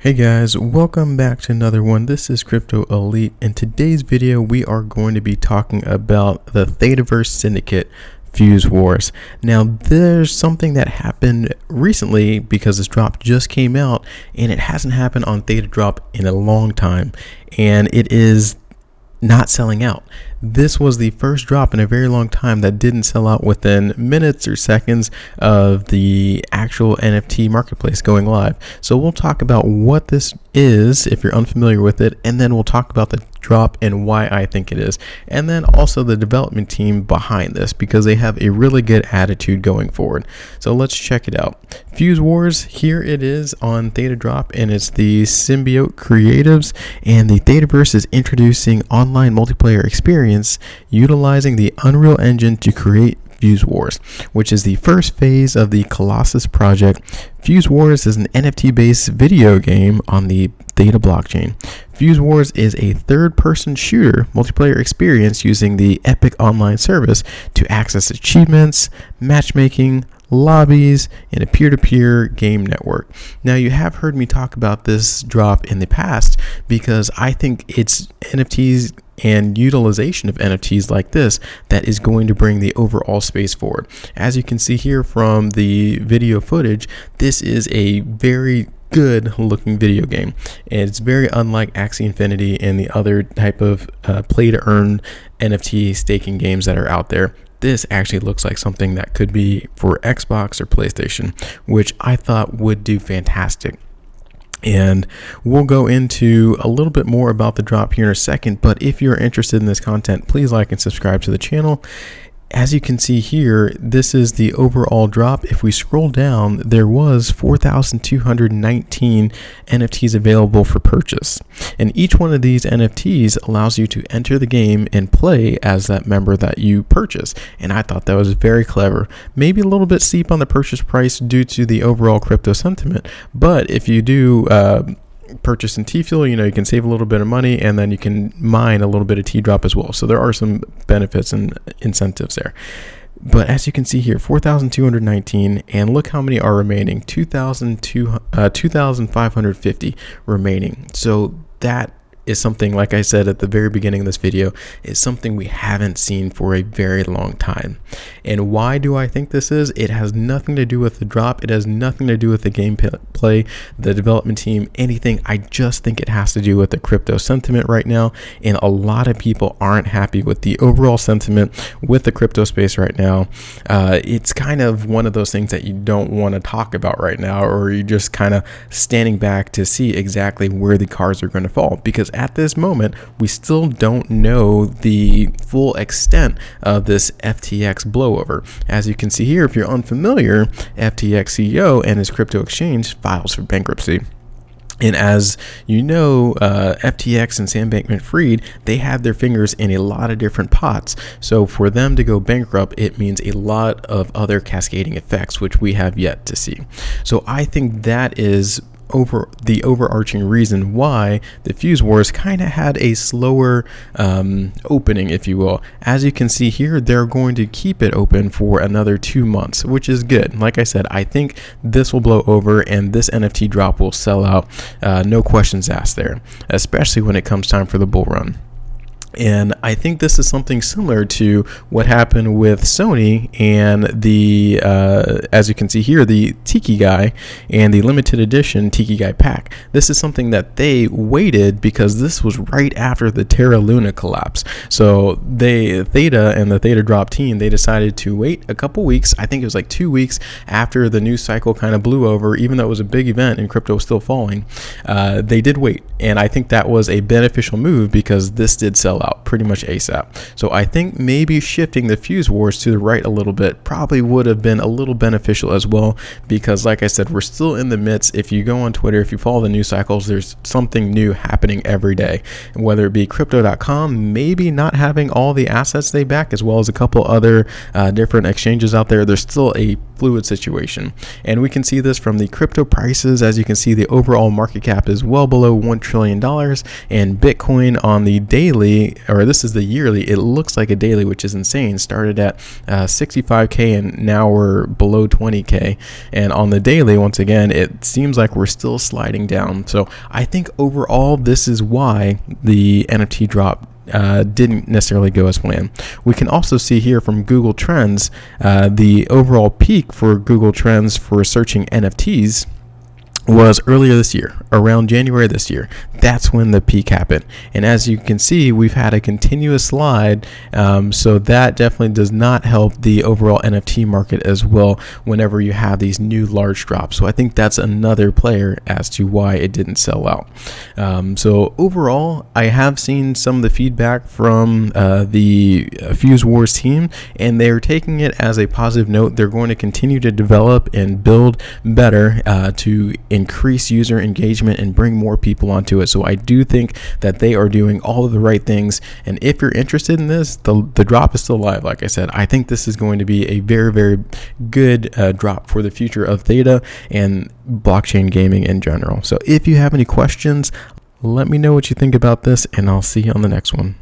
Hey guys, welcome back to another one. This is Crypto Elite. In today's video, we are going to be talking about the Thetaverse Syndicate Fuse Wars. Now, there's something that happened recently because this drop just came out and it hasn't happened on Theta drop in a long time, and it is not selling out. This was the first drop in a very long time that didn't sell out within minutes or seconds of the actual NFT marketplace going live. So we'll talk about what this is if you're unfamiliar with it, and then we'll talk about the drop and why I think it is, and then also the development team behind this because they have a really good attitude going forward. So let's check it out. Fuse Wars, here it is on Theta drop, and it's the Symbiote Creatives, and the Thetaverse is introducing online multiplayer experience utilizing the Unreal Engine to create Fuse Wars, which is the first phase of the Colossus project. Fuse Wars is an NFT-based video game on the Theta blockchain. Fuse Wars is a third-person shooter multiplayer experience using the Epic Online service to access achievements, matchmaking, lobbies, and a peer-to-peer game network. Now, you have heard me talk about this drop in the past because I think it's NFTs and utilization of NFTs like this that is going to bring the overall space forward. As you can see here from the video footage, this is a very good looking video game, and it's very unlike Axie Infinity and the other type of play to earn NFT staking games that are out there. This actually looks like something that could be for Xbox or PlayStation, which I thought would do fantastic. And we'll go into a little bit more about the drop here in a second, but if you're interested in this content, please like and subscribe to the channel. As you can see here, this is the overall drop. If we scroll down, there was 4,219 NFTs available for purchase. And each one of these NFTs allows you to enter the game and play as that member that you purchase. And I thought that was very clever. Maybe a little bit steep on the purchase price due to the overall crypto sentiment. But if you do purchase in TFUEL, you can save a little bit of money, and then you can mine a little bit of T-drop as well. So there are some benefits and incentives there. But as you can see here, 4,219, and look how many are remaining, 2,550 remaining. So that is something, like I said at the very beginning of this video, is something we haven't seen for a very long time. And why do I think this is? It has nothing to do with the drop. It has nothing to do with the gameplay, the development team, anything. I just think it has to do with the crypto sentiment right now. And a lot of people aren't happy with the overall sentiment with the crypto space right now. It's kind of one of those things that you don't want to talk about right now, or you're just kind of standing back to see exactly where the cards are going to fall, because at this moment, we still don't know the full extent of this FTX blowover. As you can see here, if you're unfamiliar, FTX CEO and his crypto exchange files for bankruptcy. And as you know, FTX and Sam Bankman-Fried, they have their fingers in a lot of different pots. So for them to go bankrupt, it means a lot of other cascading effects, which we have yet to see. So I think that is the overarching reason why the Fuse Wars kind of had a slower opening, if you will. As you can see here, they're going to keep it open for another 2 months, which is good. Like I said, I think this will blow over and this NFT drop will sell out, no questions asked there, especially when it comes time for the bull run. And I think this is something similar to what happened with Sony and the, as you can see here, the Tiki Guy and the limited edition Tiki Guy pack. This is something that they waited because this was right after the Terra Luna collapse. So Theta and the Theta drop team, they decided to wait a couple weeks. I think it was like 2 weeks after the news cycle kind of blew over, even though it was a big event and crypto was still falling. They did wait. And I think that was a beneficial move because this did sell out pretty much ASAP. So I think maybe shifting the Fuse Wars to the right a little bit probably would have been a little beneficial as well, because like I said, we're still in the midst. If you go on Twitter, if you follow the news cycles, there's something new happening every day, and whether it be crypto.com maybe not having all the assets they back, as well as a couple other different exchanges out there. There's still a fluid situation, and we can see this from the crypto prices. As you can see, the overall market cap is well below $1 trillion, and Bitcoin on the daily, or this is the yearly, it looks like a daily, which is insane, started at 65K and now we're below 20K. And on the daily, once again, it seems like we're still sliding down. So I think overall, this is why the NFT drop didn't necessarily go as planned. We can also see here from Google Trends, the overall peak for Google Trends for searching NFTs was earlier this year, around January this year. That's when the peak happened. And as you can see, we've had a continuous slide. So that definitely does not help the overall NFT market as well whenever you have these new large drops. So I think that's another player as to why it didn't sell out. So overall, I have seen some of the feedback from the Fuse Wars team, and they're taking it as a positive note. They're going to continue to develop and build better to increase user engagement and bring more people onto it. So I do think that they are doing all of the right things. And if you're interested in this, the drop is still live. Like I said, I think this is going to be a very, very good drop for the future of Theta and blockchain gaming in general. So if you have any questions, let me know what you think about this, and I'll see you on the next one.